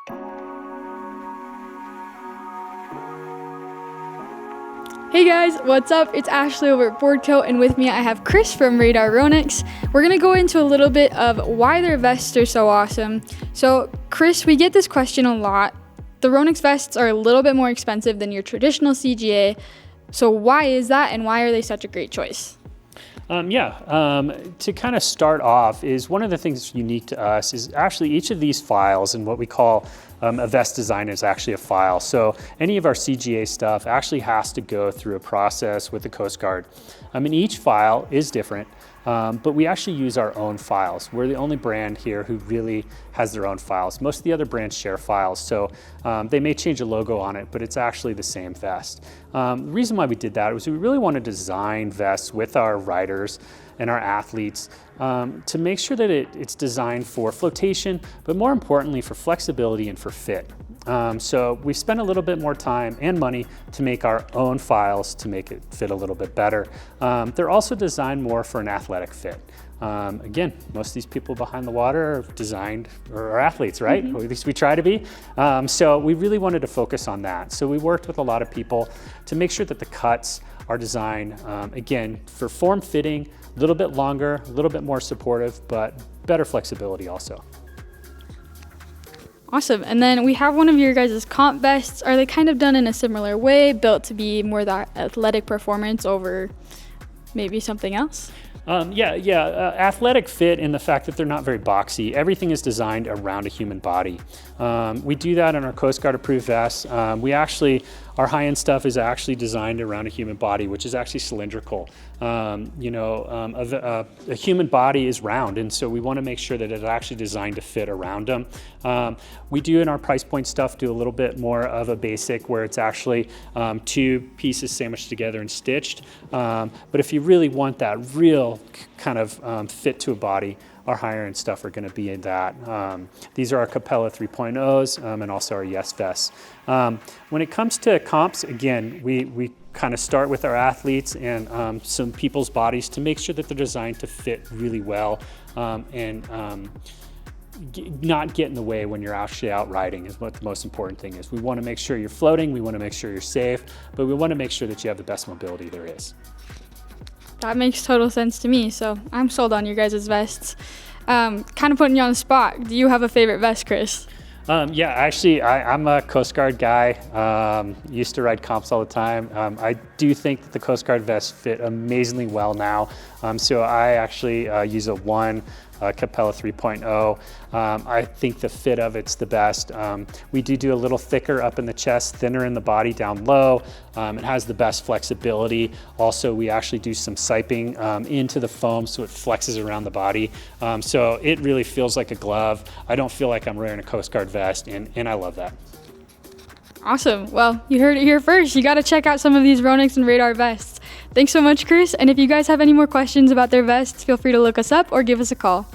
Hey guys, what's up? It's Ashley over at BoardCo, and with me I have Chris from Radar Ronix. We're gonna go into a little bit of why their vests are so awesome. So Chris, we get this question a lot. The Ronix vests are a little bit more expensive than your traditional CGA. So why is that, and why are they such a great choice? To kind of start off, is one of the things unique to us is actually each of these files, and what we call a vest design is actually a file. So any of our CGA stuff actually has to go through a process with the Coast Guard. And each file is different, but we actually use our own files. We're the only brand here who really has their own files. Most of the other brands share files, so they may change a logo on it, but it's actually the same vest. The reason why we did that was we really wanted to design vests with our riders and our athletes to make sure that it's designed for flotation, but more importantly for flexibility and for fit. So we spent a little bit more time and money to make our own files to make it fit a little bit better. They're also designed more for an athletic fit. Again, most of these people behind the water are designed, or are athletes, right? Or at least we try to be. So we really wanted to focus on that. So we worked with a lot of people to make sure that the cuts are designed, again, for form fitting, a little bit longer, a little bit more supportive, but better flexibility also. Awesome. And then we have one of your guys' comp vests. Are they kind of done in a similar way, built to be more that athletic performance over maybe something else? Athletic fit in the fact that they're not very boxy. Everything is designed around a human body. We do that in our Coast Guard approved vests. Our high-end stuff is actually designed around a human body, which is actually cylindrical. A human body is round, and so we want to make sure that it's actually designed to fit around them. We do in our price point stuff do a little bit more of a basic where it's actually two pieces sandwiched together and stitched. But if you really want that real kind of fit to a body, our higher end stuff are going to be in that. These are our Capella 3.0s and also our Yes vests. When it comes to comps, again, we kind of start with our athletes and some people's bodies to make sure that they're designed to fit really well and not get in the way when you're actually out riding is what the most important thing is. We want to make sure you're floating, we want to make sure you're safe, but we want to make sure that you have the best mobility there is. That makes total sense to me, so I'm sold on your guys' vests. Kind of putting you on the spot, do you have a favorite vest, Chris? I'm a Coast Guard guy. Used to ride comps all the time. I do think that the Coast Guard vests fit amazingly well now. So I actually use a Capella 3.0. I think the fit of it's the best. We do a little thicker up in the chest, thinner in the body down low. It has the best flexibility. Also, we actually do some siping into the foam so it flexes around the body. So it really feels like a glove. I don't feel like I'm wearing a Coast Guard vest, and I love that. Awesome. Well, you heard it here first. You got to check out some of these Ronix and Radar vests. Thanks so much, Chris. And if you guys have any more questions about their vests, feel free to look us up or give us a call.